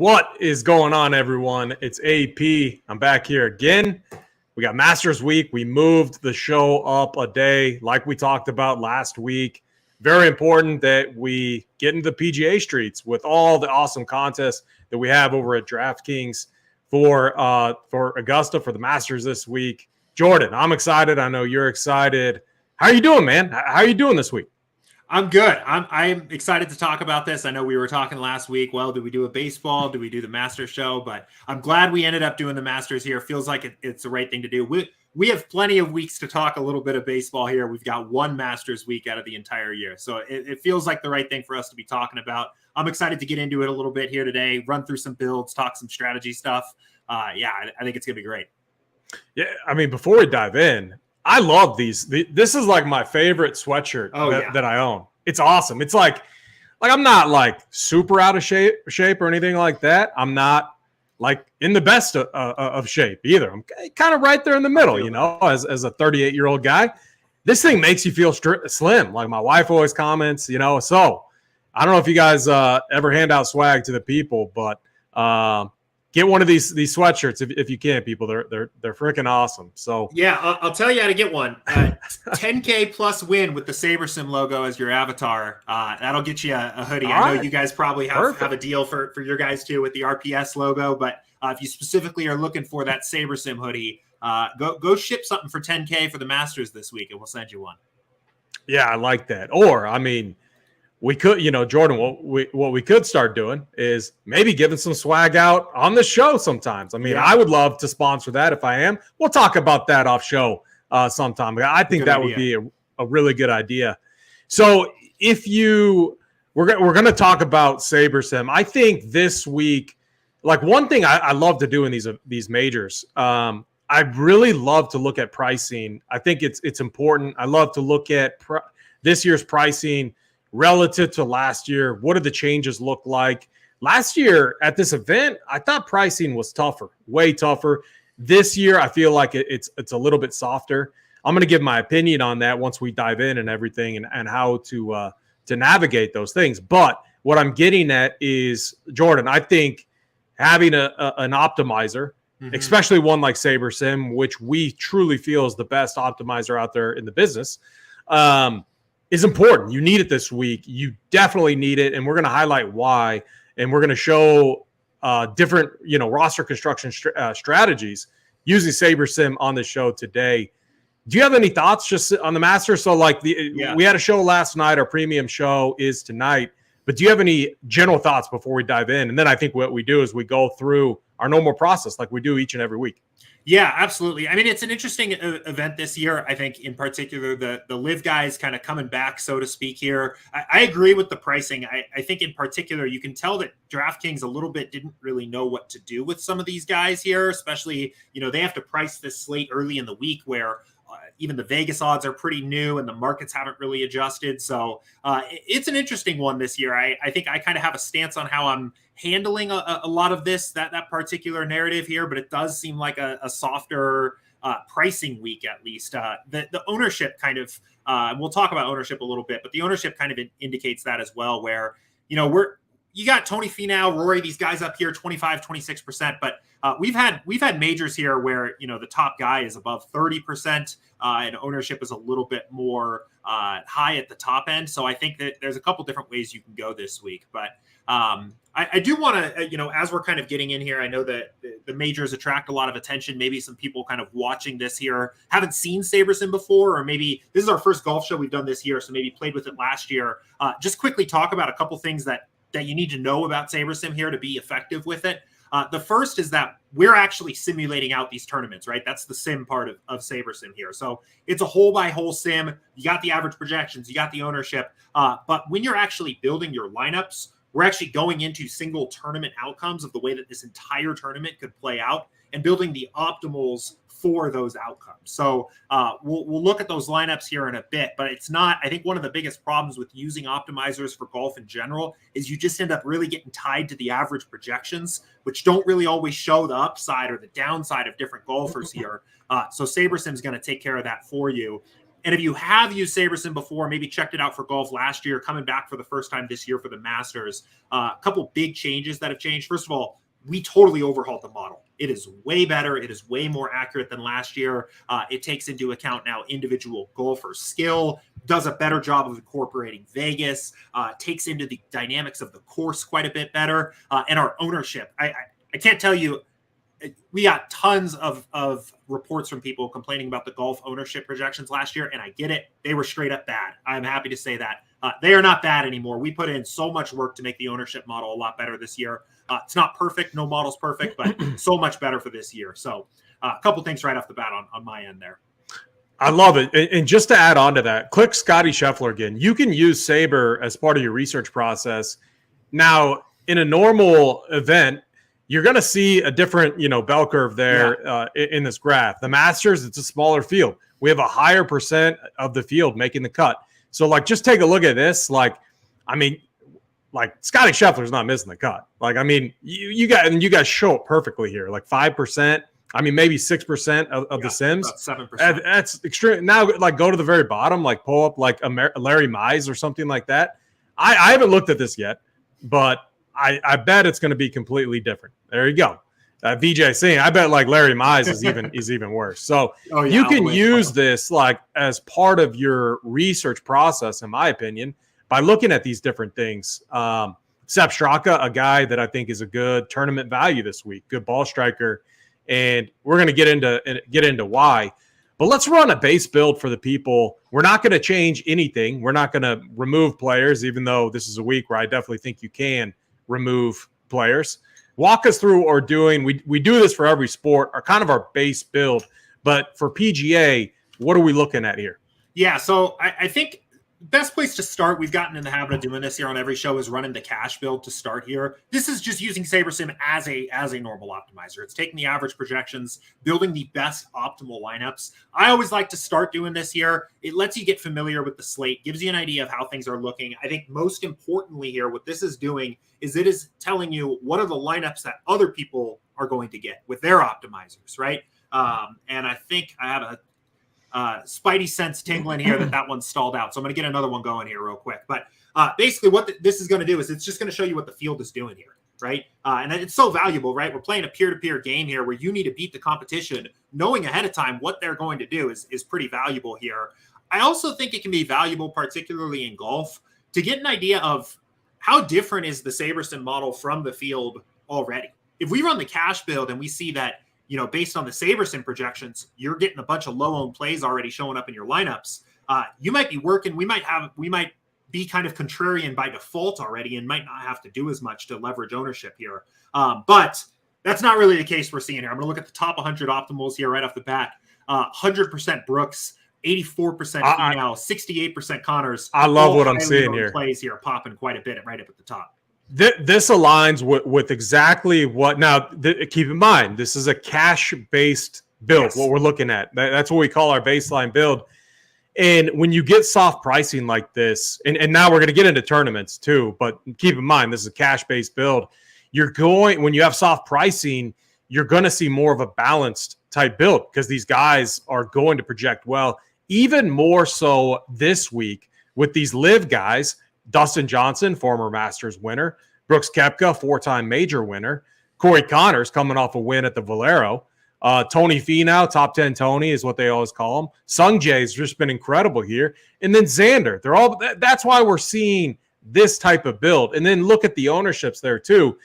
What is going on, everyone? It's AP. I'm back here again. We got Masters Week. We moved the show up a day like we talked about last week. Very important that we get into the PGA streets with all the awesome contests that we have over at DraftKings for Augusta, for the Masters this week. Jordan, I'm excited. I know you're excited. How are you doing, man? How are you doing this week? I'm good. I'm excited to talk about this. I know we were talking last week. Well, do we do a baseball? Do we do the Masters show? But I'm glad we ended up doing the Masters here. Feels like it's the right thing to do. We have plenty of weeks to talk a little bit of baseball here. We've got one Masters week out of the entire year. So it feels like the right thing for us to be talking about. I'm excited to get into it a little bit here today, run through some builds, talk some strategy stuff. I think it's going to be great. Yeah, I mean, before we dive in, I love these. This is like my favorite sweatshirt that I own. It's awesome. It's like I'm not like super out of shape or anything like that. I'm not like in the best of shape either. I'm kind of right there in the middle, you know, as a 38-year-old guy. This thing makes you feel slim. Like my wife always comments, you know. So I don't know if you guys ever hand out swag to the people, but get one of these sweatshirts if you can, people. They're freaking awesome. So yeah, I'll tell you how to get one. 10K plus win with the Sabersim logo as your avatar. That'll get you a hoodie. I know you guys probably have a deal for your guys too with the RPS logo, but if you specifically are looking for that Sabersim hoodie, go ship something for 10K for the Masters this week, and we'll send you one. Yeah, I like that. Or I mean, we could, you know, Jordan, what we could start doing is maybe giving some swag out on the show sometimes. I mean, I would love to sponsor that if I am. We'll talk about that off show sometime. I think that would be a really good idea. So we're going to talk about Sabersim. I think this week, like one thing I love to do in these majors, I really love to look at pricing. I think it's important. I love to look at this year's pricing relative to last year. What did the changes look like? Last year at this event, I thought pricing was tougher, way tougher. This year, I feel like it's a little bit softer. I'm going to give my opinion on that once we dive in and everything and how to navigate those things. But what I'm getting at is, Jordan, I think having an optimizer, especially one like Sabersim, which we truly feel is the best optimizer out there in the business, is important. You need it this week. You definitely need it, and we're going to highlight why, and we're going to show different, roster construction strategies using Sabersim on the show today. Do you have any thoughts just on the Masters? So, we had a show last night. Our premium show is tonight. But do you have any general thoughts before we dive in? And then I think what we do is we go through our normal process like we do each and every week. Yeah, absolutely. I mean, it's an interesting event this year. I think in particular, the live guys kind of coming back, so to speak here. I agree with the pricing. I think in particular, you can tell that DraftKings a little bit didn't really know what to do with some of these guys here, especially, they have to price this slate early in the week where even the Vegas odds are pretty new and the markets haven't really adjusted. So it's an interesting one this year. I think I kind of have a stance on how I'm handling a lot of that particular narrative here, but it does seem like a softer pricing week, at least. The ownership kind of, we'll talk about ownership a little bit, but the ownership kind of indicates that as well, where, you got Tony Finau, Rory, these guys up here, 25, 26%, but we've had majors here where, the top guy is above 30%, and ownership is a little bit more high at the top end. So I think that there's a couple different ways you can go this week, but I do want to, as we're kind of getting in here, I know that the majors attract a lot of attention. Maybe some people kind of watching this here haven't seen Sabersim before, or maybe this is our first golf show we've done this year, so maybe played with it last year. Just quickly talk about a couple things that you need to know about Sabersim here to be effective with it. The first is that we're actually simulating out these tournaments, right? That's the sim part of Sabersim here. So it's a hole-by-hole sim. You got the average projections, you got the ownership. But when you're actually building your lineups, we're actually going into single tournament outcomes of the way that this entire tournament could play out and building the optimals for those outcomes. So we'll look at those lineups here in a bit, but it's not, I think one of the biggest problems with using optimizers for golf in general is you just end up really getting tied to the average projections, which don't really always show the upside or the downside of different golfers here. So Sabersim is going to take care of that for you. And if you have used Sabersim before, maybe checked it out for golf last year, coming back for the first time this year for the Masters, a couple big changes that have changed. First of all, we totally overhauled the model. It is way better. It is way more accurate than last year. It takes into account now individual golfer skill, does a better job of incorporating Vegas, takes into the dynamics of the course quite a bit better, and our ownership. I can't tell you, we got tons of reports from people complaining about the golf ownership projections last year, and I get it. They were straight up bad. I'm happy to say that. They are not bad anymore. We put in so much work to make the ownership model a lot better this year. It's not perfect. No model's perfect, but so much better for this year. So a couple things right off the bat on my end there. I love it. And just to add on to that, click Scotty Scheffler again. You can use Saber as part of your research process. Now, in a normal event, you're going to see a different, bell curve there in this graph. The Masters, it's a smaller field. We have a higher percent of the field making the cut. So, just take a look at this. Scotty Scheffler's not missing the cut. You guys show it perfectly here. 5%. Maybe 6% of the Sims. 7%. That's extreme. Now, go to the very bottom, pull up a Larry Mize or something like that. I haven't looked at this yet, but I bet it's going to be completely different. There you go. VJ saying, I bet Larry Mize is even worse. So you can use this as part of your research process, in my opinion, by looking at these different things. Sepp Straka, a guy that I think is a good tournament value this week, good ball striker, and we're going to get into why. But let's run a base build for the people. We're not going to change anything. We're not going to remove players, even though this is a week where I definitely think you can remove players. Walk us through or doing, we do this for every sport, our base build. But for PGA, what are we looking at here? Yeah, so I think best place to start, we've gotten in the habit of doing this here on every show, is running the cash build to start here. This is just using Sabersim as a normal optimizer. It's taking the average projections, building the best optimal lineups. I always like to start doing this here. It lets you get familiar with the slate, gives you an idea of how things are looking. I think most importantly here, what this is doing is it is telling you what are the lineups that other people are going to get with their optimizers, right? And I think I have a spidey sense tingling here that one's stalled out. So I'm going to get another one going here real quick. But basically what this is going to do is it's just going to show you what the field is doing here, right? And it's so valuable, right? We're playing a peer-to-peer game here where you need to beat the competition. Knowing ahead of time what they're going to do is pretty valuable here. I also think it can be valuable, particularly in golf, to get an idea of how different is the Sabersim model from the field already. If we run the cash build and we see that, based on the Sabersim projections, you're getting a bunch of low-owned plays already showing up in your lineups. You might be working. We might be kind of contrarian by default already and might not have to do as much to leverage ownership here. But that's not really the case we're seeing here. I'm going to look at the top 100 optimals here right off the bat. 100% Brooks, 84% Finau, 68% Connors. I love what I'm seeing here. Plays here popping quite a bit right up at the top. This aligns with exactly what. Now, keep in mind, this is a cash-based build. Yes. What we're looking at, that's what we call our baseline build. And when you get soft pricing like this, and now we're going to get into tournaments too, but keep in mind this is a cash-based build. When you have soft pricing, you're going to see more of a balanced type build because these guys are going to project well. Even more so this week with these live guys. Dustin Johnson, former Masters winner. Brooks Koepka, 4-time major winner. Corey Connors coming off a win at the Valero. Tony Finau, top 10 Tony is what they always call him. Sung Jae's just been incredible here. And then Xander. That's why we're seeing this type of build. And then look at the ownerships there too.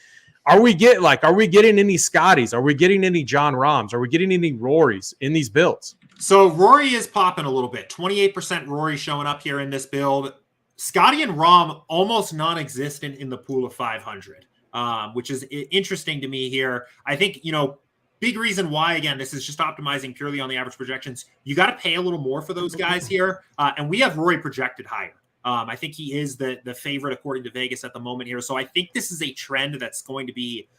Are we getting any Scotties? Are we getting any John Rahms? Are we getting any Rorys in these builds? So Rory is popping a little bit. 28% Rory showing up here in this build. Scotty and Rahm almost non-existent in the pool of 500, which is interesting to me here. I think, big reason why, again, this is just optimizing purely on the average projections. You got to pay a little more for those guys here. And we have Rory projected higher. I think he is the favorite according to Vegas at the moment here. So I think this is a trend that's going to be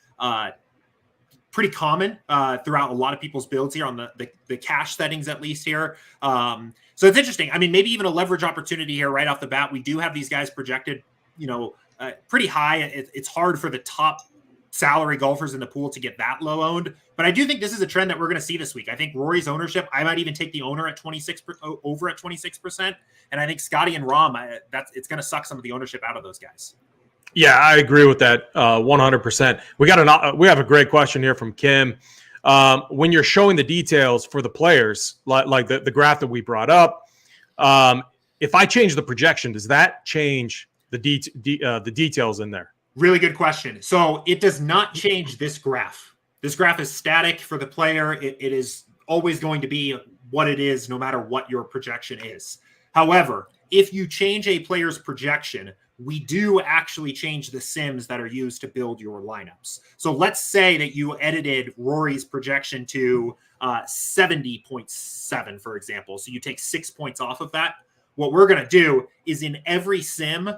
pretty common throughout a lot of people's builds here on the cash settings, at least here. So it's interesting. Maybe even a leverage opportunity here right off the bat. We do have these guys projected, pretty high. It's hard for the top salary golfers in the pool to get that low owned. But I do think this is a trend that we're going to see this week. I think Rory's ownership, I might even take the owner at 26 over at 26%. And I think Scotty and Rahm, it's going to suck some of the ownership out of those guys. Yeah, I agree with that 100%. We have a great question here from Kim. When you're showing the details for the players, like the graph that we brought up, if I change the projection, does that change the details in there? Really good question. So it does not change this graph. This graph is static for the player. It is always going to be what it is, no matter what your projection is. However, if you change a player's projection, we do actually change the sims that are used to build your lineups. So let's say that you edited Rory's projection to 70.7, for example. So you take 6 points off of that. What we're going to do is in every sim,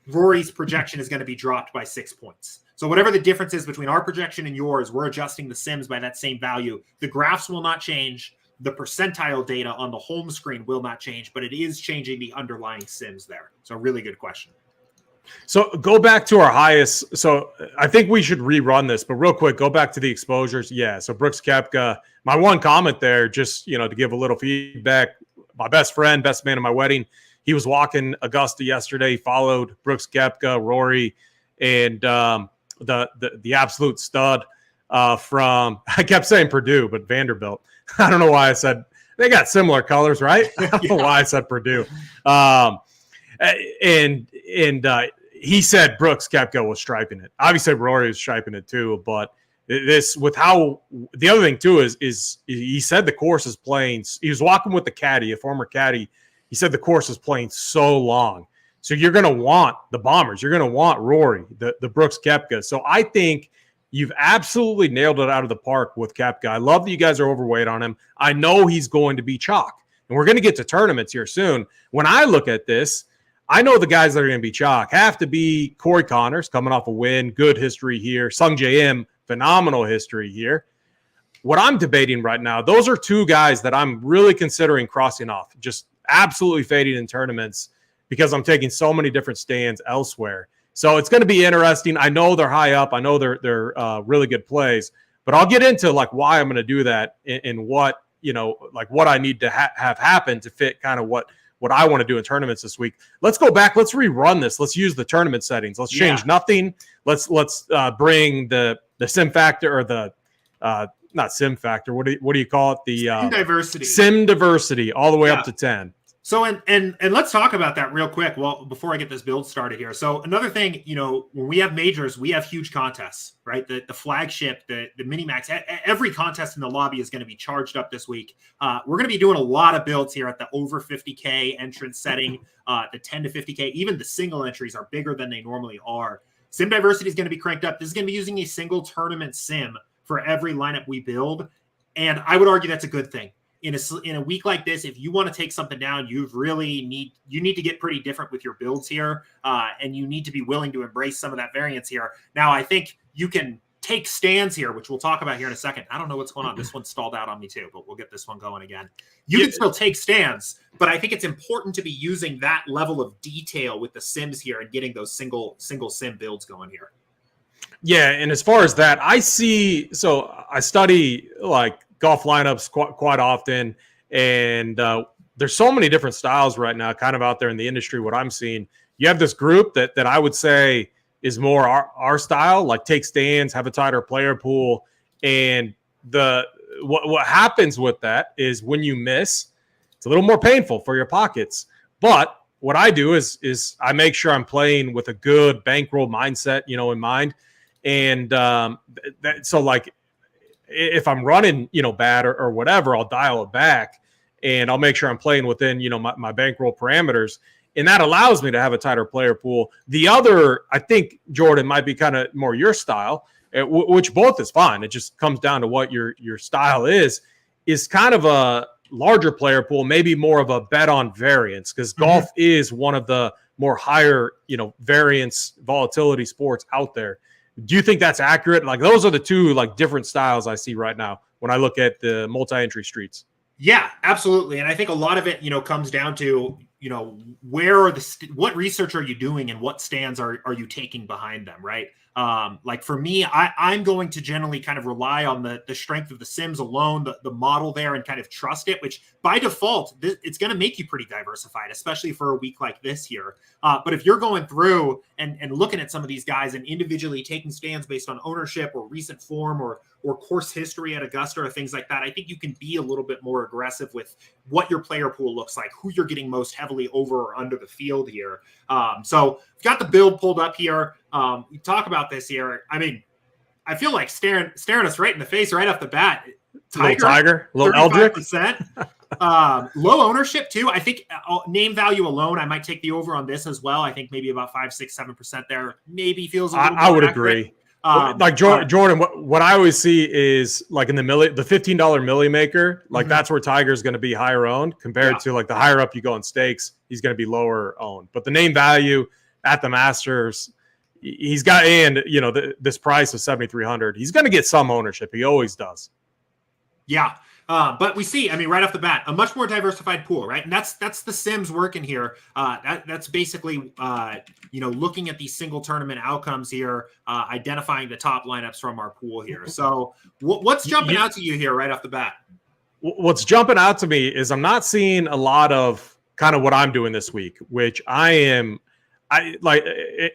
Rory's projection is going to be dropped by 6 points. So whatever the difference is between our projection and yours, we're adjusting the sims by that same value. The graphs will not change. The percentile data on the home screen will not change, but it is changing the underlying sims there. So really good question. So go back to our highest. So I think we should rerun this, but real quick, go back to the exposures. Yeah. So Brooks Koepka, my one comment there, just, to give a little feedback, my best friend, best man at my wedding, he was walking Augusta yesterday. He followed Brooks Koepka, Rory, and the absolute stud from, I kept saying Purdue, but Vanderbilt. I don't know why I said, they got similar colors, right? I don't know why I said Purdue. And he said Brooks Koepka was striping it. Obviously, Rory was striping it too. But this, with how the other thing too is he said the course is playing. He was walking with the caddy, a former caddy. He said the course is playing so long. So you're going to want the Bombers. You're going to want Rory, the Brooks Koepka. So I think you've absolutely nailed it out of the park with Koepka. I love that you guys are overweight on him. I know he's going to be chalk. And we're going to get to tournaments here soon. When I look at this, I know the guys that are going to be chalk have to be Corey Connors, coming off a win, good history here. Sung J M, phenomenal history here. What I'm debating right now, those are two guys that I'm really considering crossing off, just absolutely fading in tournaments because I'm taking so many different stands elsewhere. So it's going to be interesting. I know they're high up. I know they're really good plays, but I'll get into why I'm going to do that and what, what I need to have happen to fit kind of what I want to do in tournaments this week. Let's go back. Let's rerun this. Let's use the tournament settings. Let's change nothing. Let's bring the sim factor or the not sim factor. What do you call it? The sim diversity all the way up to 10. So and let's talk about that real quick. Well, before I get this build started here. So another thing, when we have majors, we have huge contests, right? The flagship, the mini max, every contest in the lobby is going to be charged up this week. We're going to be doing a lot of builds here at the over 50K entrance setting, the 10 to 50K. Even the single entries are bigger than they normally are. Sim diversity is going to be cranked up. This is going to be using a single tournament sim for every lineup we build, and I would argue that's a good thing. In a week like this, if you want to take something down, you need to get pretty different with your builds here, and you need to be willing to embrace some of that variance here. Now, I think you can take stands here, which we'll talk about here in a second. I don't know what's going on. This one stalled out on me too, but we'll get this one going again. You can still take stands, but I think it's important to be using that level of detail with the sims here and getting those single sim builds going here. Yeah, and as far as that, I study golf lineups quite often, and there's so many different styles right now kind of out there in the industry. What I'm seeing, you have this group that I would say is more our style, like take stands, have a tighter player pool, and what happens with that is when you miss, it's a little more painful for your pockets. But what I do is I make sure I'm playing with a good bankroll mindset, in mind, and if I'm running, bad or whatever, I'll dial it back and I'll make sure I'm playing within, my bankroll parameters. And that allows me to have a tighter player pool. The other, I think, Jordan, might be kind of more your style, which both is fine. It just comes down to what your style is kind of a larger player pool, maybe more of a bet on variance, because golf is one of the more higher, variance volatility sports out there. Do you think that's accurate? Those are the two different styles I see right now when I look at the multi-entry streets. Yeah, absolutely. And I think a lot of it, comes down to, where are what research are you doing and what stands are you taking behind them, right? Like for me, I'm going to generally kind of rely on the strength of the Sims alone, the model there, and kind of trust it, which by default, it's going to make you pretty diversified, especially for a week like this here. But if you're going through and looking at some of these guys and individually taking stands based on ownership or recent form or course history at Augusta or things like that, I think you can be a little bit more aggressive with what your player pool looks like, who you're getting most heavily over or under the field here. So we've got the build pulled up here. We talk about this here. I mean, I feel like staring us right in the face right off the bat. Tiger, little Eldrick. Low ownership too. I think name value alone, I might take the over on this as well. I think maybe about 5, 6, 7% there. Maybe feels a little. I would agree. Like Jordan, what I always see is like in the $15 milli maker, like that's where Tiger's going to be higher owned compared to like the higher up you go in stakes, he's going to be lower owned. But the name value at the Masters, he's got, and this price of 7,300, he's going to get some ownership. He always does. Yeah. But we see, I mean, right off the bat, a much more diversified pool, right? And that's the Sims working here. That's basically, looking at these single tournament outcomes here, identifying the top lineups from our pool here. So what's jumping out to you here right off the bat? What's jumping out to me is I'm not seeing a lot of kind of what I'm doing this week, which I like,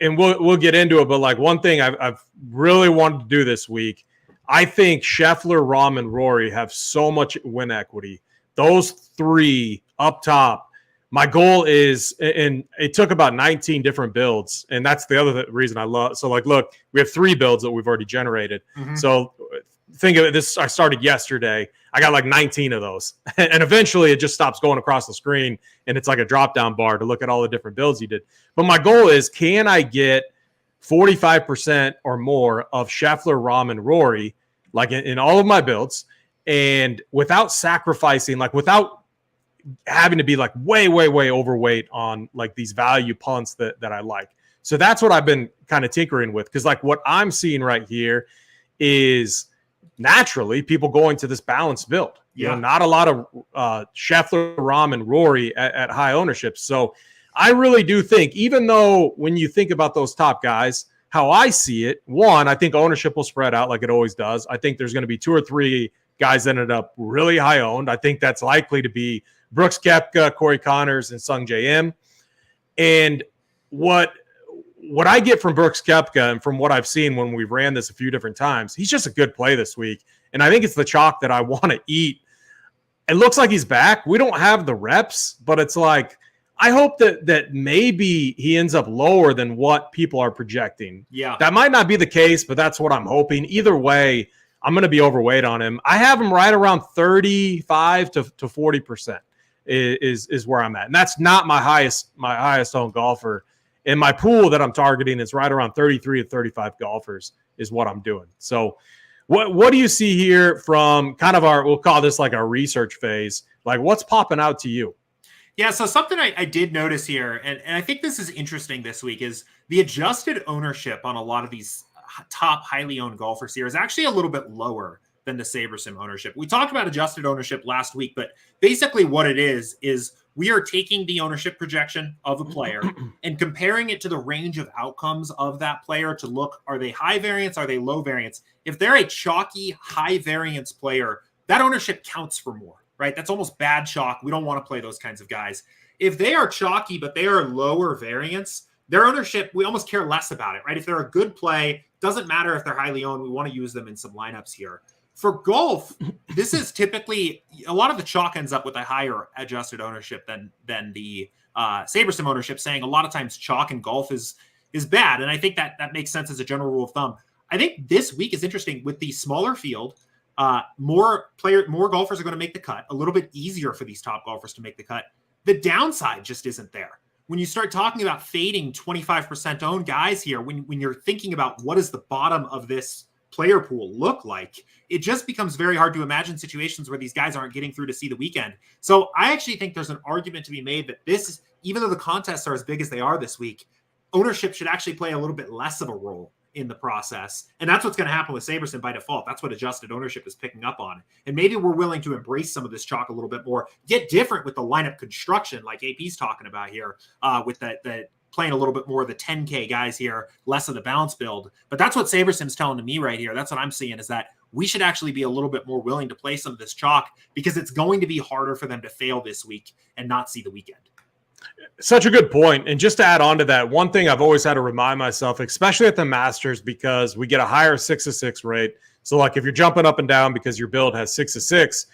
and we'll get into it. But like one thing I've really wanted to do this week, I think Scheffler, Rahm, and Rory have so much win equity. Those three up top, my goal is, and it took about 19 different builds, and that's the other reason I love. So, like, look, we have 3 builds that we've already generated. So think of it, this, I started yesterday. I got like 19 of those. And eventually it just stops going across the screen, and it's like a drop-down bar to look at all the different builds you did. But my goal is, can I get 45% or more of Scheffler, Rahm, and Rory, like in all of my builds, and without sacrificing, like without having to be like way overweight on like these value punts that I like. So that's what I've been kind of tinkering with, because like what I'm seeing right here is naturally people going to this balanced build. Not a lot of Scheffler, Rahm, and Rory at high ownership. So I really do think, even though when you think about those top guys, how I see it, one, I think ownership will spread out like it always does. I think there's going to be 2 or 3 guys that ended up really high owned. I think that's likely to be Brooks Koepka, Corey Connors, and Sung J M. And what I get from Brooks Koepka, and from what I've seen when we ran this a few different times, he's just a good play this week. And I think it's the chalk that I want to eat. It looks like he's back. We don't have the reps, but it's like, I hope that maybe he ends up lower than what people are projecting. Yeah. That might not be the case, but that's what I'm hoping. Either way, I'm going to be overweight on him. I have him right around 35 to 40% is where I'm at. And that's not my highest owned golfer. In my pool that I'm targeting is right around 33 to 35 golfers is what I'm doing. So what do you see here from kind of we'll call this like our research phase? Like, what's popping out to you? Yeah, so something I did notice here, and I think this is interesting this week, is the adjusted ownership on a lot of these top highly owned golfers here is actually a little bit lower than the Sabersim ownership. We talked about adjusted ownership last week, but basically what it is we are taking the ownership projection of a player and comparing it to the range of outcomes of that player to look, are they high variance, are they low variance? If they're a chalky, high variance player, that ownership counts for more. Right? That's almost bad chalk. We don't want to play those kinds of guys. If they are chalky, but they are lower variance, their ownership, we almost care less about it, right? If they're a good play, doesn't matter if they're highly owned. We want to use them in some lineups here. For golf, this is typically, a lot of the chalk ends up with a higher adjusted ownership than the Sabersim ownership, saying a lot of times chalk in golf is bad. And I think that makes sense as a general rule of thumb. I think this week is interesting with the smaller field. More golfers are going to make the cut. A little bit easier for these top golfers to make the cut. The downside just isn't there. When you start talking about fading 25% owned guys here, when you're thinking about what does the bottom of this player pool look like, it just becomes very hard to imagine situations where these guys aren't getting through to see the weekend. So I actually think there's an argument to be made that this, even though the contests are as big as they are this week, ownership should actually play a little bit less of a role in the process. And that's what's going to happen with Sabersim by default. That's what adjusted ownership is picking up on. And maybe we're willing to embrace some of this chalk a little bit more, get different with the lineup construction, like AP's talking about here, with that playing a little bit more of the 10K guys here, less of the bounce build. But that's what Sabersim's telling to me right here. That's what I'm seeing, is that we should actually be a little bit more willing to play some of this chalk, because it's going to be harder for them to fail this week and not see the weekend. Such a good point. And just to add on to that, one thing I've always had to remind myself, especially at the Masters, because we get a higher 6-6 rate. So like if you're jumping up and down because your build has 6-6,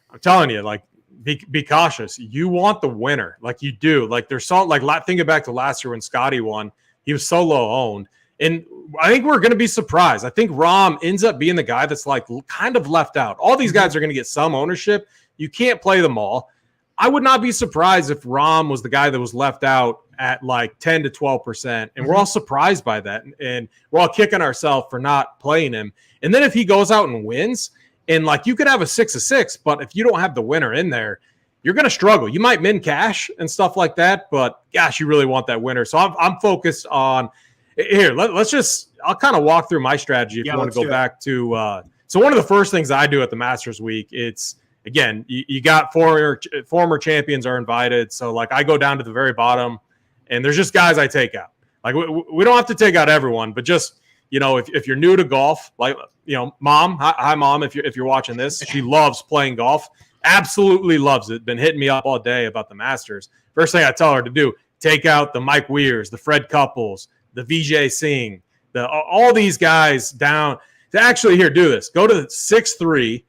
I'm telling you, like, be cautious. You want the winner. Like you do. Like there's so, like, thinking back to last year when Scotty won, he was so low owned. And I think we're going to be surprised. I think Rahm ends up being the guy that's like kind of left out. All these guys are going to get some ownership. You can't play them all. I would not be surprised if Rahm was the guy that was left out at like 10 to 12%. And we're all surprised by that. And we're all kicking ourselves for not playing him. And then if he goes out and wins, and like you could have a 6-6, but if you don't have the winner in there, you're going to struggle. You might min cash and stuff like that, but gosh, you really want that winner. So I'm focused on here. I'll kind of walk through my strategy if you want to go back to. So one of the first things I do at the Masters week, it's, again, you got former champions are invited. So like I go down to the very bottom and there's just guys I take out. Like we don't have to take out everyone, but just, you know, if you're new to golf, like, you know, mom, hi mom, if you're watching this, she loves playing golf, absolutely loves it. Been hitting me up all day about the Masters. First thing I tell her to do, take out the Mike Weirs, the Fred Couples, the Vijay Singh, all these guys down. To actually, here, do this. Go to the 6-3.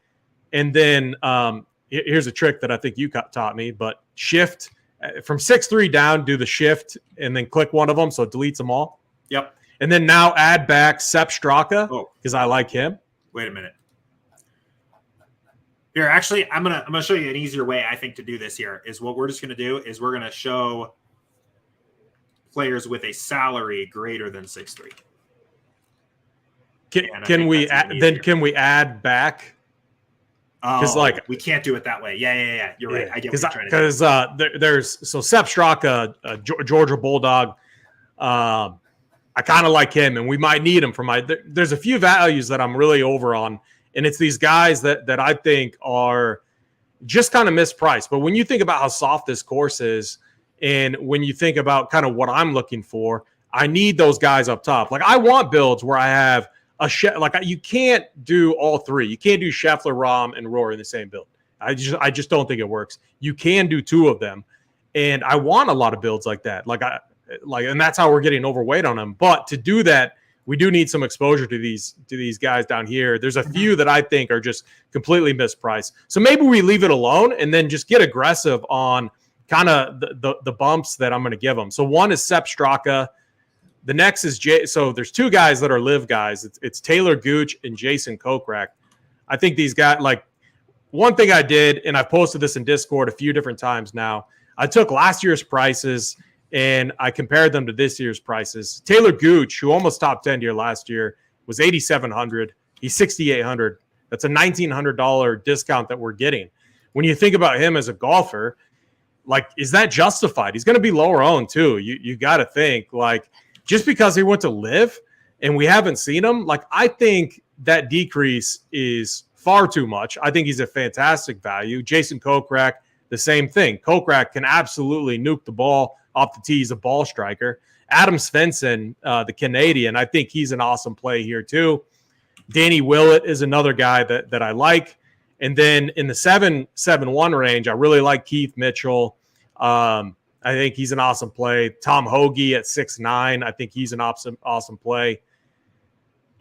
And then here's a trick that I think you taught me, but shift from 6-3 down, do the shift, and then click one of them so it deletes them all. Yep. And then now add back Sepp Straka because I like him. Wait a minute. Here, actually, I'm gonna show you an easier way, I think, to do this here. Is what we're just gonna do is we're gonna show players with a salary greater than 6-3. Can we add back? Because like we can't do it that way. Yeah. You're right. I get what you're trying to do. Because there's Sepp Straka, Georgia Bulldog. I kind of like him, and we might need him for there's a few values that I'm really over on, and it's these guys that I think are just kind of mispriced. But when you think about how soft this course is, and when you think about kind of what I'm looking for, I need those guys up top. Like I want builds where I have you can't do all three. You can't do Scheffler, Rahm, and Rory in the same build. I just don't think it works. You can do two of them, and I want a lot of builds like that. And that's how we're getting overweight on them. But to do that, we do need some exposure to these guys down here. There's a few that I think are just completely mispriced. So maybe we leave it alone and then just get aggressive on kind of the bumps that I'm going to give them. So one is Sepp Straka. The next is So there's two guys that are live guys. It's Taylor Gooch and Jason Kokrak. I think these guys, like, one thing I did, and I've posted this in Discord a few different times now, I took last year's prices and I compared them to this year's prices. Taylor Gooch, who almost top 10 here last year, was $8,700. He's $6,800. That's a $1,900 discount that we're getting. When you think about him as a golfer, like, is that justified? He's going to be lower owned too. You got to think, like, just because he went to live and we haven't seen him, like, I think that decrease is far too much. I think he's a fantastic value. Jason Kokrak, the same thing. Kokrak can absolutely nuke the ball off the tee. He's a ball striker. Adam Svensson, the Canadian, I think he's an awesome play here too. Danny Willett is another guy that I like. And then in the 7-1 range, I really like Keith Mitchell. I think he's an awesome play. Tom Hoagie at 6'9". I think he's an awesome play.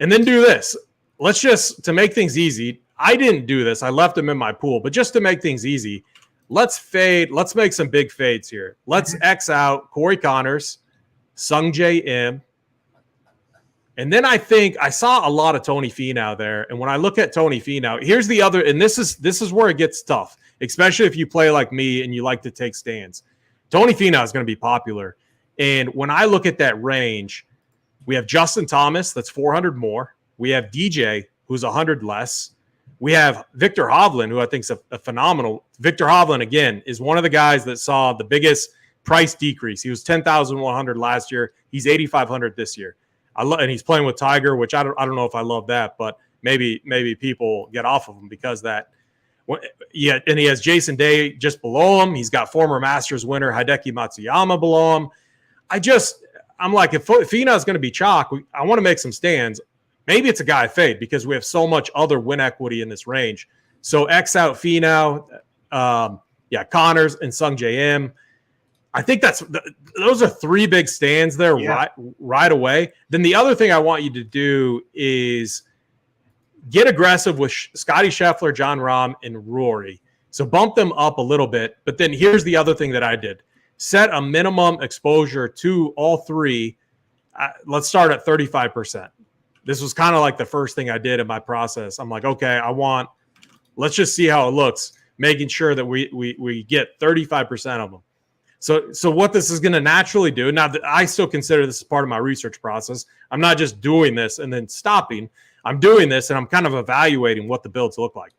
And then do this. Let's just, to make things easy, I didn't do this. I left him in my pool. But just to make things easy, let's fade. Let's make some big fades here. Let's X out Corey Connors, Sung J M. And then I think I saw a lot of Tony Finau there. And when I look at Tony Finau, here's the other, and this is where it gets tough, especially if you play like me and you like to take stands. Tony Finau is going to be popular. And when I look at that range, we have Justin Thomas, that's 400 more. We have DJ, who's 100 less. We have Victor Hovland, who I think is a phenomenal. Victor Hovland, again, is one of the guys that saw the biggest price decrease. He was 10,100 last year. He's 8,500 this year. and he's playing with Tiger, which I don't know if I love that, but maybe people get off of him because that. Yeah, and he has Jason Day just below him. He's got former Masters winner Hideki Matsuyama below him. I'm like, if Finau's going to be chalk, I want to make some stands. Maybe it's a guy I fade because we have so much other win equity in this range. So X out Finau, Connors and Sung JM. I think those are three big stands there right away. Then the other thing I want you to do is get aggressive with Scotty Scheffler, Jon Rahm, and Rory. So bump them up a little bit. But then here's the other thing that I did. Set a minimum exposure to all three. Let's start at 35%. This was kind of like the first thing I did in my process. I'm like, okay, let's just see how it looks, making sure that we get 35% of them. So what this is going to naturally do, now that I still consider this as part of my research process, I'm not just doing this and then stopping. I'm doing this and I'm kind of evaluating what the builds look like.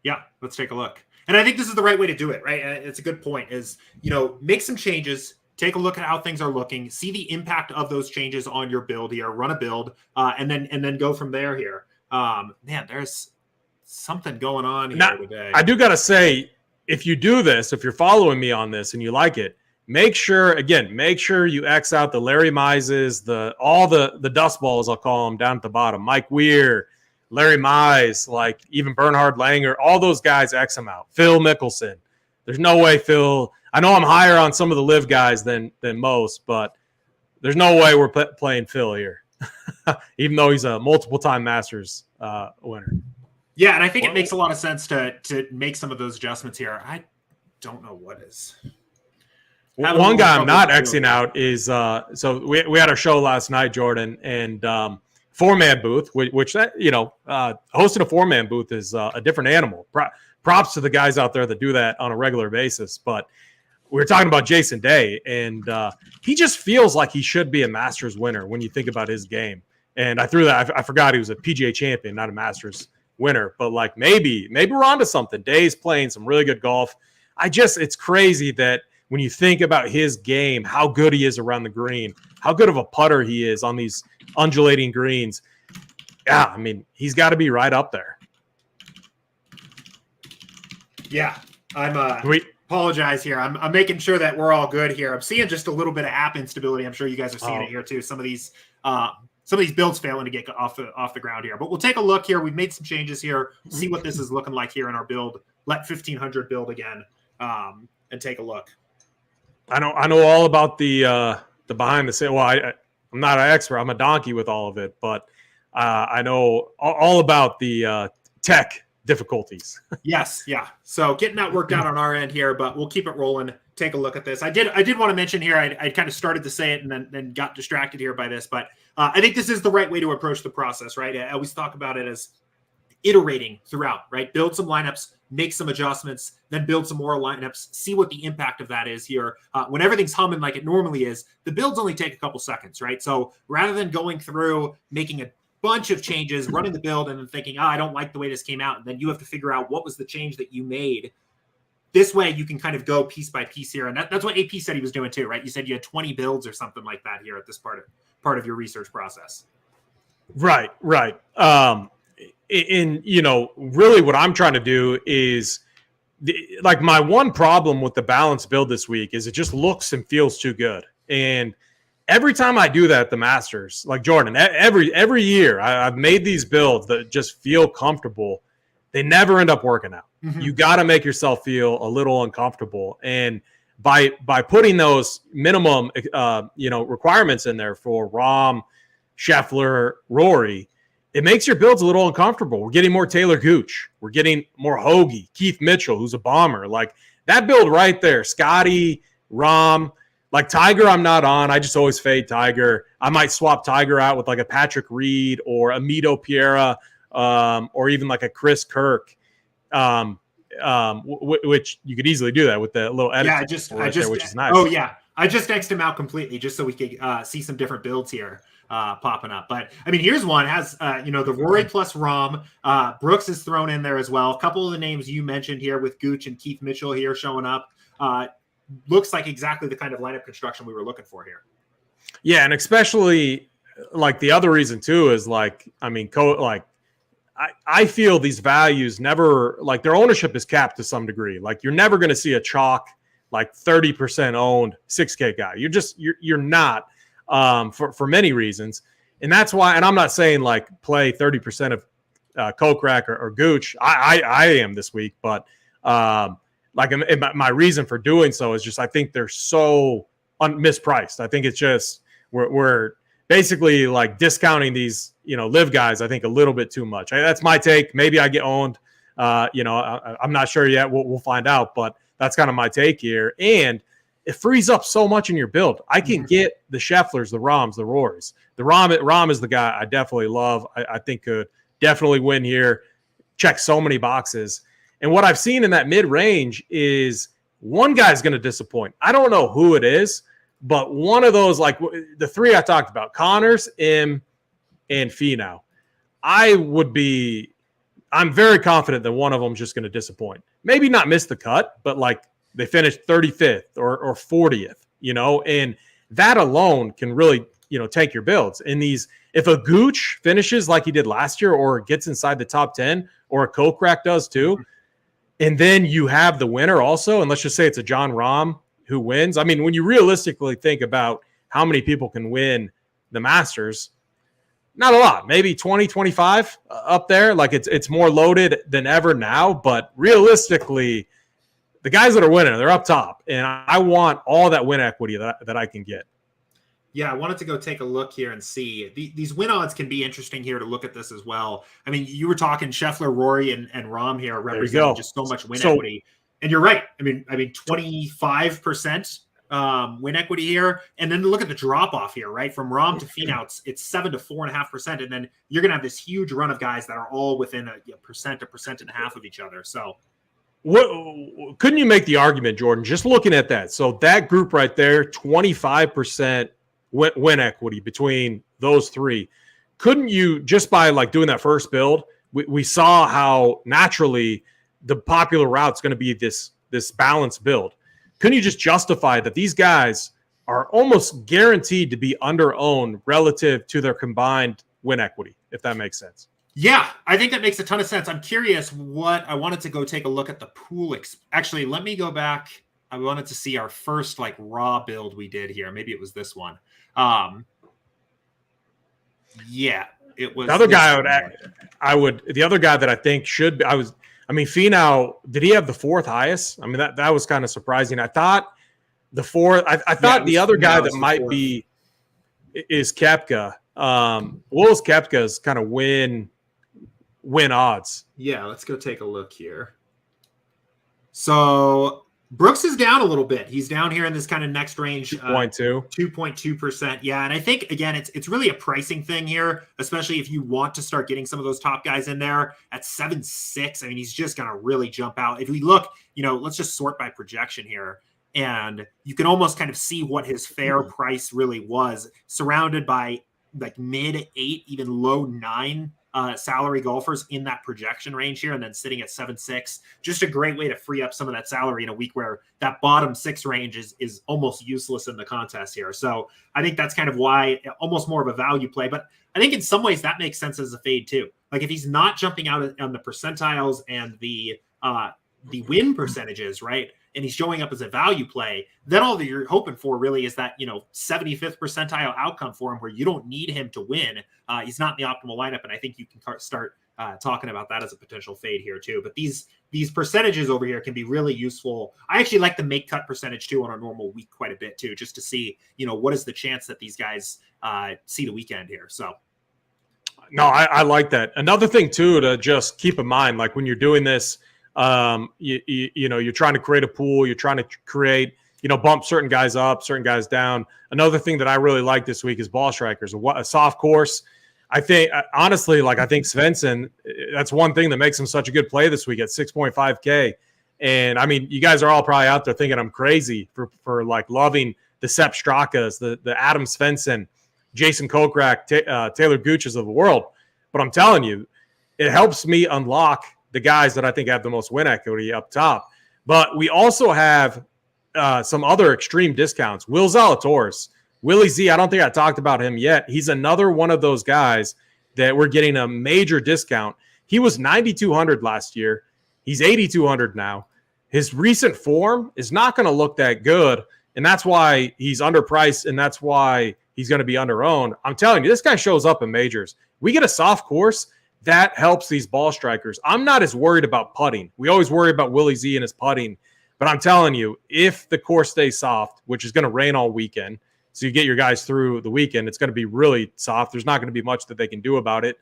Yeah, let's take a look. And I think this is the right way to do it, right? It's a good point is, make some changes, take a look at how things are looking, see the impact of those changes on your build here, run a build, and then go from there here. Man, there's something going on here today. I do got to say, if you do this, if you're following me on this and you like it, make sure you X out the Larry Mizes, all the dust balls, I'll call them, down at the bottom. Mike Weir, Larry Mize, like even Bernhard Langer, all those guys X them out. Phil Mickelson. There's no way Phil. I know I'm higher on some of the live guys than most, but there's no way we're playing Phil here, even though he's a multiple-time Masters winner. Yeah, and I think it makes a lot of sense to make some of those adjustments here. I don't know what is. One guy I'm not Xing out is so we had our show last night, Jordan, and 4-man booth, which hosting a 4-man booth is a different animal. Props to the guys out there that do that on a regular basis. But we were talking about Jason Day, and he just feels like he should be a Masters winner when you think about his game. And I threw that. I forgot he was a PGA champion, not a Masters winner. But like maybe we're onto something. Day's playing some really good golf. It's crazy that when you think about his game, how good he is around the green, how good of a putter he is on these undulating greens. Yeah, I mean, he's got to be right up there. Yeah, I'm apologize here. I'm making sure that we're all good here. I'm seeing just a little bit of app instability. I'm sure you guys are seeing it here too. Some of these builds failing to get off the ground here. But we'll take a look here. We've made some changes here. See what this is looking like here in our build. Let 1500 build again and take a look. I know all about the behind the scenes. Well, I'm not an expert. I'm a donkey with all of it, but I know all about the tech difficulties. Yes, yeah. So getting that worked out on our end here, but we'll keep it rolling. Take a look at this. I did want to mention here, I kind of started to say it and then got distracted here by this, but I think this is the right way to approach the process, right? I always talk about it as iterating throughout, right? Build some lineups, make some adjustments, then build some more lineups, see what the impact of that is here. When everything's humming like it normally is, the builds only take a couple seconds, right? So rather than going through, making a bunch of changes, running the build, and then thinking, I don't like the way this came out, and then you have to figure out what was the change that you made. This way, you can kind of go piece by piece here. And that's what AP said he was doing too, right? You said you had 20 builds or something like that here at this part of your research process. Right. Really what I'm trying to do is like my one problem with the balanced build this week is it just looks and feels too good. And every time I do that at the Masters, like Jordan, every year I've made these builds that just feel comfortable. They never end up working out. Mm-hmm. You got to make yourself feel a little uncomfortable. And by putting those minimum requirements in there for Rahm, Scheffler, Rory, it makes your builds a little uncomfortable. We're getting more Taylor Gooch. We're getting more Hoagie, Keith Mitchell, who's a bomber. Like that build right there, Scotty, Rahm, like Tiger I'm not on. I just always fade Tiger. I might swap Tiger out with like a Patrick Reed or a Mito Piera or even like a Chris Kirk, which you could easily do that with the little edit. Yeah, I just which is nice. Oh, yeah. I just X'd him out completely just so we could see some different builds here. Popping up. But I mean, here's one has, the Rory plus Rahm. Brooks is thrown in there as well. A couple of the names you mentioned here with Gooch and Keith Mitchell here showing up. Looks like exactly the kind of lineup construction we were looking for here. Yeah. And especially like the other reason too is like, I mean, I feel these values never, like their ownership is capped to some degree. Like you're never going to see a chalk like 30% owned 6K guy. You're not for many reasons. And that's why, and I'm not saying like play 30% of Kokrak or Gooch. I am this week, but like my reason for doing so is just I think they're so mispriced. I think it's just we're basically like discounting these live guys. I think a little bit too much. That's my take. Maybe I get owned. I'm not sure yet. We'll find out, but that's kind of my take here. And it frees up so much in your build. I can get the Schefflers, the Rahms, the Rorys. The Rahm is the guy I definitely love. I think could definitely win here. Check so many boxes. And what I've seen in that mid-range is one guy's going to disappoint. I don't know who it is, but one of those, like the three I talked about, Connors, and Finau. I'm very confident that one of them is just going to disappoint. Maybe not miss the cut, but like they finished 35th or 40th, and that alone can really, take your builds. In these, if a Gooch finishes like he did last year or gets inside the top 10 or a Kokrak does too, and then you have the winner also, and let's just say it's a Jon Rahm who wins. I mean, when you realistically think about how many people can win the Masters, not a lot, maybe 20, 25 up there. Like it's more loaded than ever now, but realistically, the guys that are winning, they're up top, and I want all that win equity that I can get. Yeah, I wanted to go take a look here and see. These win odds can be interesting here to look at this as well. I mean, you were talking Scheffler, Rory, and Rahm here representing just so much win equity. And you're right. I mean, 25% win equity here. And then look at the drop off here, right? From Rahm to Finau, it's 7 to 4.5%. And then you're going to have this huge run of guys that are all within a 1.5% of each other. So couldn't you make the argument, Jordan, just looking at that? So that group right there, 25% win equity between those three. Couldn't you, just by like doing that first build, we saw how naturally the popular route is going to be this balanced build. Couldn't you just justify that these guys are almost guaranteed to be under-owned relative to their combined win equity, if that makes sense? Yeah, I think that makes a ton of sense. I'm curious what I wanted to go take a look at the pool. Actually, let me go back. I wanted to see our first like raw build we did here. Maybe it was this one. Yeah, it was. The other guy the other guy that I think should be, Finau, did he have the fourth highest? I mean, that was kind of surprising. I thought the fourth, I thought the other guy that might be is Koepka. What was Koepka's kind of win odds? Yeah, let's go take a look here. So Brooks is down a little bit. He's down here in this kind of next range. 2.2%. Yeah, and I think, again, it's really a pricing thing here, especially if you want to start getting some of those top guys in there at 7.6. I mean, he's just going to really jump out. If we look, let's just sort by projection here, and you can almost kind of see what his fair price really was, surrounded by like mid 8, even low 9 salary golfers in that projection range here, and then sitting at 7.6. Just a great way to free up some of that salary in a week where that bottom 6 range is almost useless in the contest here. So I think that's kind of why almost more of a value play. But I think in some ways that makes sense as a fade too. Like if he's not jumping out on the percentiles and the win percentages, right, and he's showing up as a value play, then all that you're hoping for really is that, 75th percentile outcome for him where you don't need him to win. He's not in the optimal lineup, and I think you can start talking about that as a potential fade here too. But these percentages over here can be really useful. I actually like the make cut percentage too on a normal week quite a bit too, just to see, what is the chance that these guys see the weekend here. So. No, I like that. Another thing too to just keep in mind, like when you're doing this, you're trying to create a pool, you're trying to create, bump certain guys up, certain guys down. Another thing that I really like this week is ball strikers, a soft course. I think, honestly, I think Svensson, that's one thing that makes him such a good play this week at 6.5K. And I mean, you guys are all probably out there thinking I'm crazy for loving the Sepp Strakas, the Adam Svensson, Jason Kokrak, Taylor Gooches of the world. But I'm telling you, it helps me unlock the guys that I think have the most win equity up top. But we also have some other extreme discounts. Will Zalatoris Willie Z, I don't think I talked about him yet. He's another one of those guys that we're getting a major discount. He was 9,200 last year. He's 8,200 now. His recent form is not going to look that good, and that's why he's underpriced, and that's why he's going to be under-owned. I'm telling you, this guy shows up in majors. We get a soft course, that helps these ball strikers. I'm not as worried about putting. We always worry about Willie Z and his putting, but I'm telling you, if the course stays soft, which is going to rain all weekend, so you get your guys through the weekend, it's going to be really soft. There's not going to be much that they can do about it.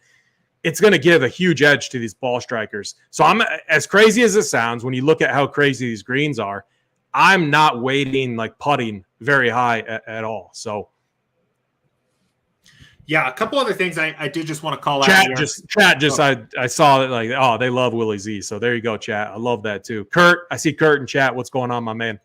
It's going to give a huge edge to these ball strikers. So I'm, as crazy as it sounds, when you look at how crazy these greens are, I'm not weighting like putting very high at all. So yeah, a couple other things I did just want to call out. I saw that, like, oh, they love Willie Z. So there you go, chat. I love that too. Kurt, I see Kurt in chat. What's going on, my man?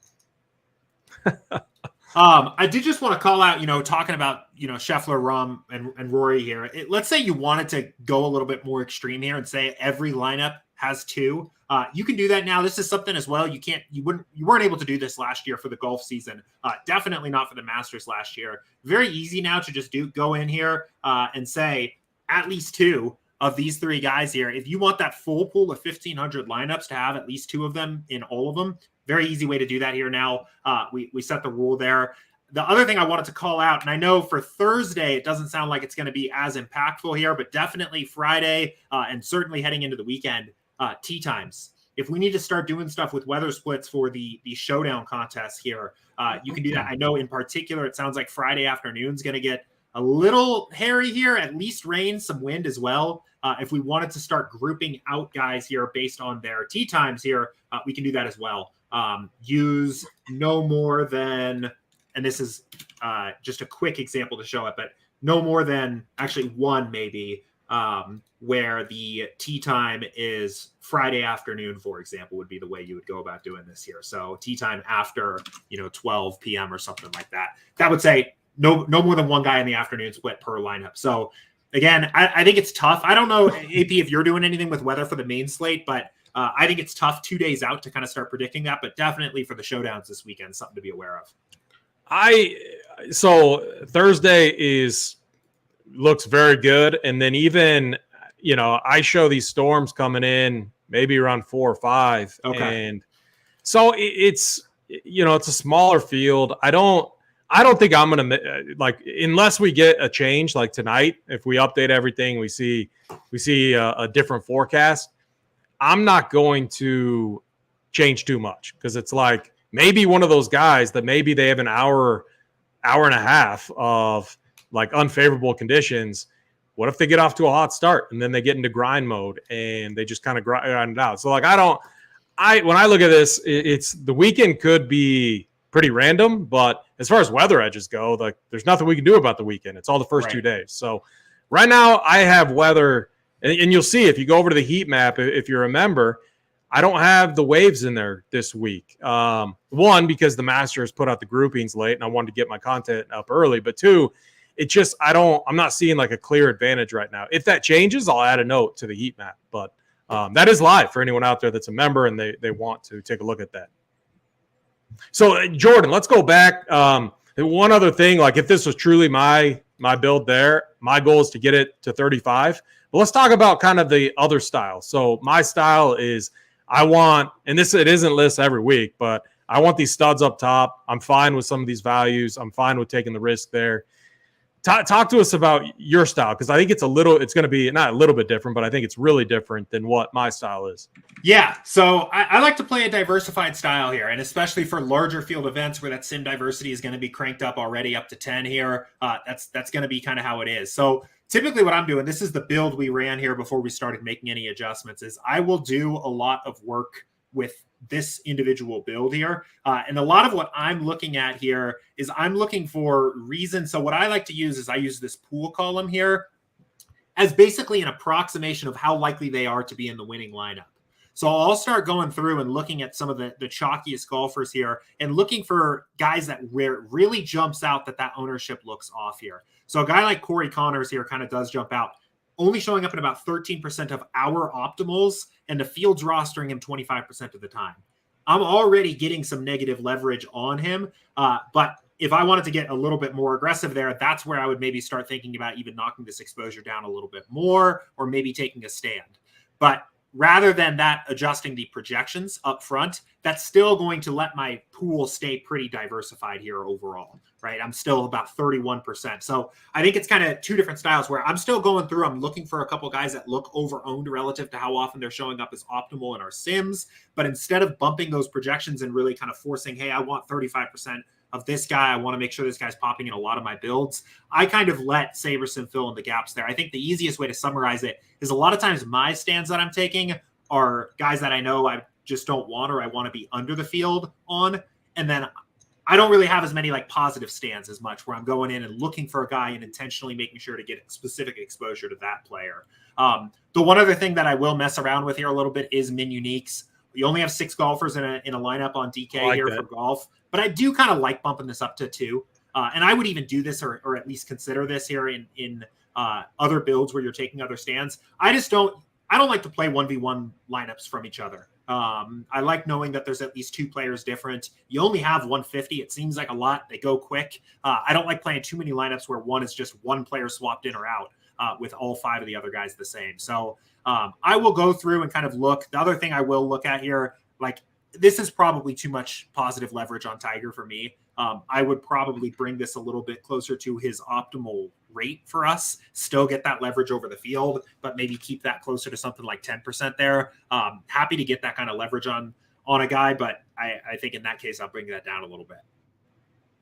I did just want to call out, talking about, Scheffler, Rahm, and Rory here. Let's say you wanted to go a little bit more extreme here and say every lineup has two. You can do that now. This is something as well. You weren't able to do this last year for the golf season. Definitely not for the Masters last year. Very easy now to just go in here and say at least two of these three guys here. If you want that full pool of 1,500 lineups to have at least two of them in all of them, very easy way to do that here now. We set the rule there. The other thing I wanted to call out, and I know for Thursday, it doesn't sound like it's going to be as impactful here, but definitely Friday and certainly heading into the weekend, tee times. If we need to start doing stuff with weather splits for the showdown contests here, you can do that. I know in particular, it sounds like Friday afternoon is going to get a little hairy here, at least rain, some wind as well. If we wanted to start grouping out guys here based on their tee times here, we can do that as well. Use no more than, and this is just a quick example to show it, but no more than actually one maybe where the tee time is Friday afternoon, for example, would be the way you would go about doing this here. So tee time after 12 p.m. or something like that. That would say no more than one guy in the afternoon split per lineup. So again, I think it's tough. I don't know, AP, if you're doing anything with weather for the main slate, but I think it's tough 2 days out to kind of start predicting that, but definitely for the showdowns this weekend, something to be aware of. So Thursday looks very good. And then even, I show these storms coming in maybe around 4 or 5. Okay. And so it's a smaller field. I don't think I'm going to unless we get a change like tonight, if we update everything, we see a different forecast. I'm not going to change too much because it's like maybe one of those guys that maybe they have an hour and a half of like unfavorable conditions. What if they get off to a hot start and then they get into grind mode and they just kind of grind it out? So like when I look at this, it's the weekend could be pretty random, but as far as weather edges go, like there's nothing we can do about the weekend. It's all the first 2 days. So right now I have weather, and you'll see if you go over to the heat map, if you remember, I don't have the waves in there this week. One, because the Masters put out the groupings late and I wanted to get my content up early, but two, it's just, I'm not seeing like a clear advantage right now. If that changes, I'll add a note to the heat map, but that is live for anyone out there that's a member and they want to take a look at that. So Jordan, let's go back. One other thing, like if this was truly my build there, my goal is to get it to 35. But let's talk about kind of the other style. So my style is I want, and it isn't listed every week, but I want these studs up top. I'm fine with some of these values. I'm fine with taking the risk there. Talk to us about your style, because I think it's going to be not a little bit different, but I think it's really different than what my style is. Yeah, so I like to play a diversified style here, and especially for larger field events where that sim diversity is going to be cranked up already up to 10 here. That's going to be kind of how it is. So typically what I'm doing, this is the build we ran here before we started making any adjustments, is I will do a lot of work with this individual build here. And a lot of what I'm looking at here is I'm looking for reasons. So what I like to use is I use this pool column here as basically an approximation of how likely they are to be in the winning lineup. So I'll start going through and looking at some of the chalkiest golfers here and looking for guys that really jumps out that ownership looks off here. So a guy like Corey Connors here kind of does jump out, only showing up in about 13% of our optimals, and the field's rostering him 25% of the time. I'm already getting some negative leverage on him, but if I wanted to get a little bit more aggressive there, that's where I would maybe start thinking about even knocking this exposure down a little bit more, or maybe taking a stand. But rather than that, adjusting the projections up front, that's still going to let my pool stay pretty diversified here overall, right? I'm still about 31%. So I think it's kind of two different styles where I'm still going through, I'm looking for a couple guys that look over-owned relative to how often they're showing up as optimal in our sims. But instead of bumping those projections and really kind of forcing, hey, I want 35% of this guy, I want to make sure this guy's popping in a lot of my builds, I kind of let Sabersim fill in the gaps there. I think the easiest way to summarize it is a lot of times my stands that I'm taking are guys that I know I just don't want, or I want to be under the field on. And then I don't really have as many like positive stands as much where I'm going in and looking for a guy and intentionally making sure to get specific exposure to that player. The one other thing that I will mess around with here a little bit is min uniques. You only have 6 golfers in a lineup on DK here for golf, but I do kind of like bumping this up to 2. And I would even do this or at least consider this here in other builds where you're taking other stands. I don't like to play 1v1 lineups from each other. I like knowing that there's at least 2 players different. You only have 150. It seems like a lot. They go quick. I don't like playing too many lineups where one is just one player swapped in or out with all 5 of the other guys the same. So I will go through and kind of look. The other thing I will look at here, like this is probably too much positive leverage on Tiger for me. I would probably bring this a little bit closer to his optimal rate for us, still get that leverage over the field, but maybe keep that closer to something like 10% there. Happy to get that kind of leverage on a guy, but I think in that case, I'll bring that down a little bit.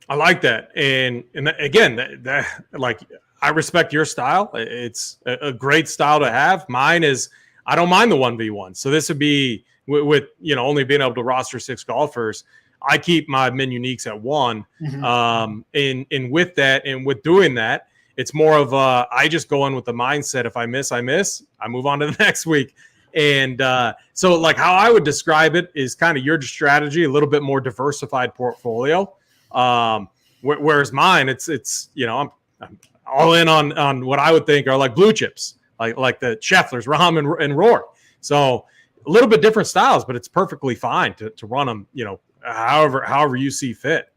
I like that. And again, that like, I respect your style. It's a great style to have. Mine is, I don't mind the 1v1. So this would be with only being able to roster 6 golfers. I keep my min uniques at 1. Mm-hmm. And with that, and with doing that, it's more of I just go in with the mindset. If I miss, I move on to the next week. And so like how I would describe it is kind of your strategy, a little bit more diversified portfolio. Whereas mine, it's I'm all in on what I would think are like blue chips, like the Schefflers, Rahm and Rory. So a little bit different styles, but it's perfectly fine to run them, however you see fit.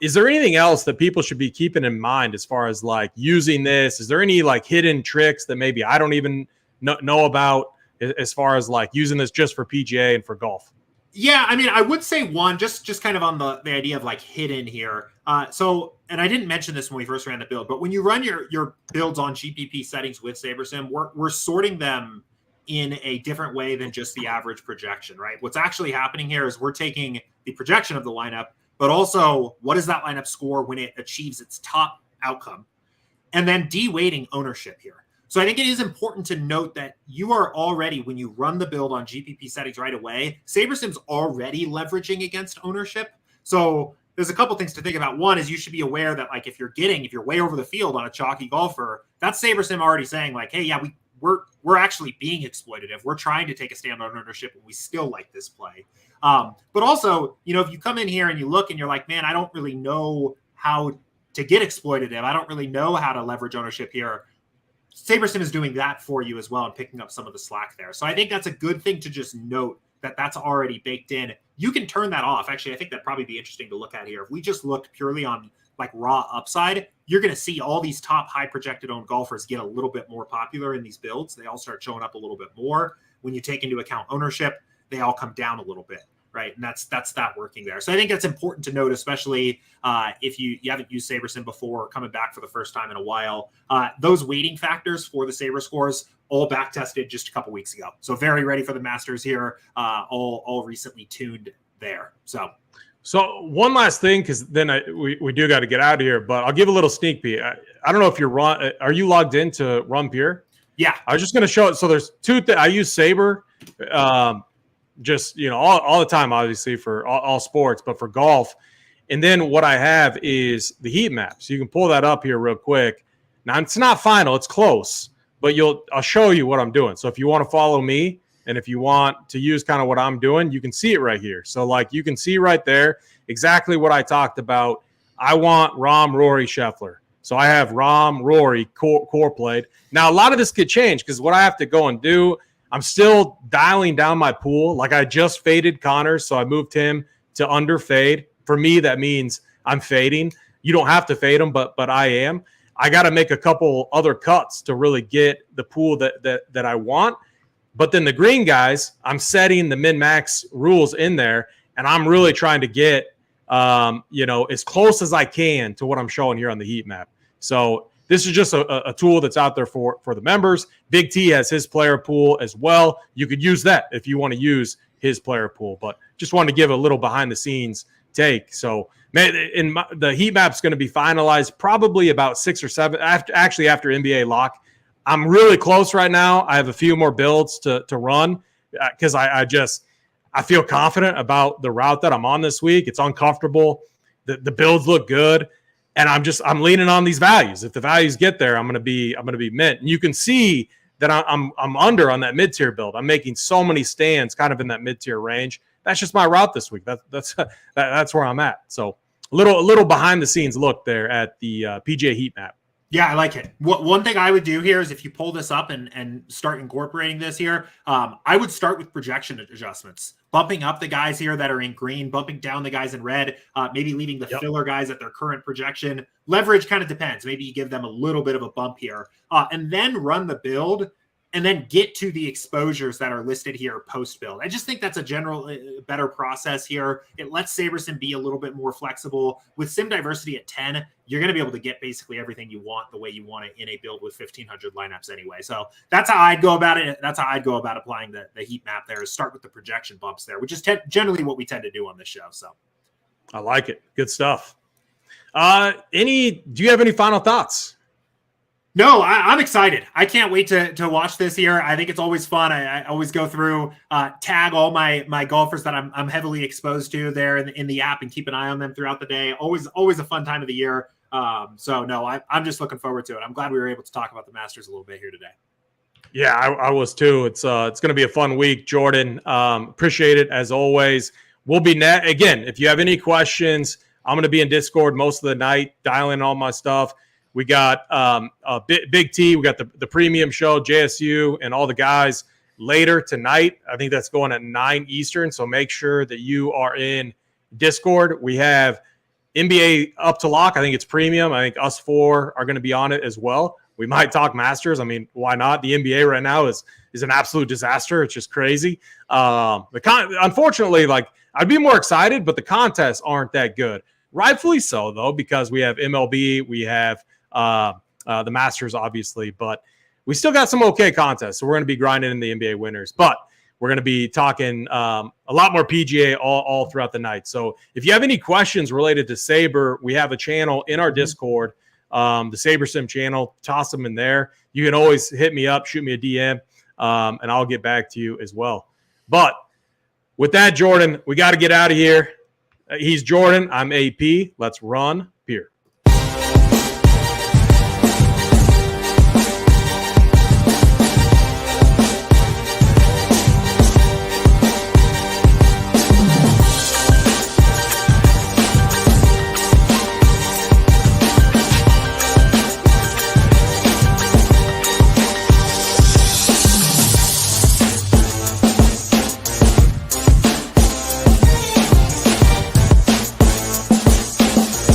Is there anything else that people should be keeping in mind as far as like using this? Is there any like hidden tricks that maybe I don't even know about as far as like using this just for PGA and for golf? Yeah, I mean, I would say one, just kind of on the idea of like hidden here. And I didn't mention this when we first ran the build, but when you run your builds on GPP settings with Sabersim, we're sorting them in a different way than just the average projection, right? What's actually happening here is we're taking the projection of the lineup, but also what does that lineup score when it achieves its top outcome, and then de-weighting ownership here. So I think it is important to note that you are already, when you run the build on GPP settings right away, Sabersim's already leveraging against ownership. So there's a couple things to think about. One is you should be aware that like if you're way over the field on a chalky golfer, that's Sabersim already saying like, hey, yeah, we're actually being exploitative. We're trying to take a stand on ownership and we still like this play. But also, if you come in here and you look and you're like, man, I don't really know how to get exploitative. I don't really know how to leverage ownership here. Sabersim is doing that for you as well and picking up some of the slack there. So I think that's a good thing to just note that that's already baked in. You can turn that off. Actually, I think that'd probably be interesting to look at here. If we just looked purely on like raw upside, you're going to see all these top high projected owned golfers get a little bit more popular in these builds. They all start showing up a little bit more. When you take into account ownership, they all come down a little bit, right? And that's that working there. So I think that's important to note, especially if you haven't used Sabersim before or coming back for the first time in a while. Those weighting factors for the Saber scores all back tested just a couple weeks ago. So very ready for the Masters here, all recently tuned there. So one last thing, because then we do got to get out of here, but I'll give a little sneak peek. I don't know if are you logged into Run Pure? Yeah. I was just going to show it. So there's 2 things. I use Saber just, all the time, obviously, for all sports, but for golf. And then what I have is the heat map. So you can pull that up here real quick. Now, it's not final. It's close, but I'll show you what I'm doing. So if you want to follow me, and if you want to use kind of what I'm doing, you can see it right here. So like you can see right there exactly what I talked about. I want Rahm, Rory, Scheffler. So I have Rahm, Rory, core played. Now, a lot of this could change because what I have to go and do, I'm still dialing down my pool. Like I just faded Connor, so I moved him to under fade. For me, that means I'm fading. You don't have to fade them, but I am. I got to make a couple other cuts to really get the pool that I want. But then the green guys, I'm setting the min-max rules in there, and I'm really trying to get as close as I can to what I'm showing here on the heat map. So this is just a tool that's out there for the members. Big T has his player pool as well. You could use that if you want to use his player pool, but just wanted to give a little behind the scenes take. So the heat map's going to be finalized probably about 6 or 7 after NBA lock. I'm really close right now. I have a few more builds to run because I feel confident about the route that I'm on this week. It's uncomfortable. The builds look good, and I'm leaning on these values. If the values get there, I'm gonna be mint. And you can see that I'm under on that mid-tier build. I'm making so many stands kind of in that mid-tier range. That's just my route this week. That's where I'm at. So a little behind the scenes look there at the PGA heat map. Yeah, I like it. One thing I would do here is if you pull this up and start incorporating this here, I would start with projection adjustments, bumping up the guys here that are in green, bumping down the guys in red, maybe leaving the filler guys at their current projection. Leverage kind of depends. Maybe you give them a little bit of a bump here, and then run the build and then get to the exposures that are listed here post-build. I just think that's a general better process here. It lets Sabersim be a little bit more flexible. With sim diversity at 10, you're going to be able to get basically everything you want the way you want it in a build with 1,500 lineups anyway. So that's how I'd go about it. That's how I'd go about applying the heat map there, is start with the projection bumps there, which is generally what we tend to do on this show. So I like it. Good stuff. Do you have any final thoughts? No, I'm excited. I can't wait to watch this here. I think it's always fun. I always go through, tag all my golfers that I'm heavily exposed to there in the app and keep an eye on them throughout the day. Always a fun time of the year. So no, I'm just looking forward to it. I'm glad we were able to talk about the Masters a little bit here today. Yeah, I was too. It's going to be a fun week, Jordan. Appreciate it as always. We'll be again. If you have any questions, I'm going to be in Discord most of the night, dialing all my stuff. We got Big T. We got the premium show, JSU, and all the guys later tonight. I think that's going at 9 Eastern. So make sure that you are in Discord. We have NBA up to lock. I think it's premium. I think us 4 are going to be on it as well. We might talk Masters. I mean, why not? The NBA right now is an absolute disaster. It's just crazy. Unfortunately, I'd be more excited, but the contests aren't that good. Rightfully so, though, because we have MLB, we have the Masters, obviously, but we still got some okay contests. So we're going to be grinding in the NBA winners, but we're going to be talking a lot more PGA all throughout the night. So if you have any questions related to Saber, we have a channel in our Discord, the Sabersim channel. Toss them in there. You can always hit me up, shoot me a DM, and I'll get back to you as well. But with that, Jordan, we got to get out of here. He's Jordan. I'm AP. Let's run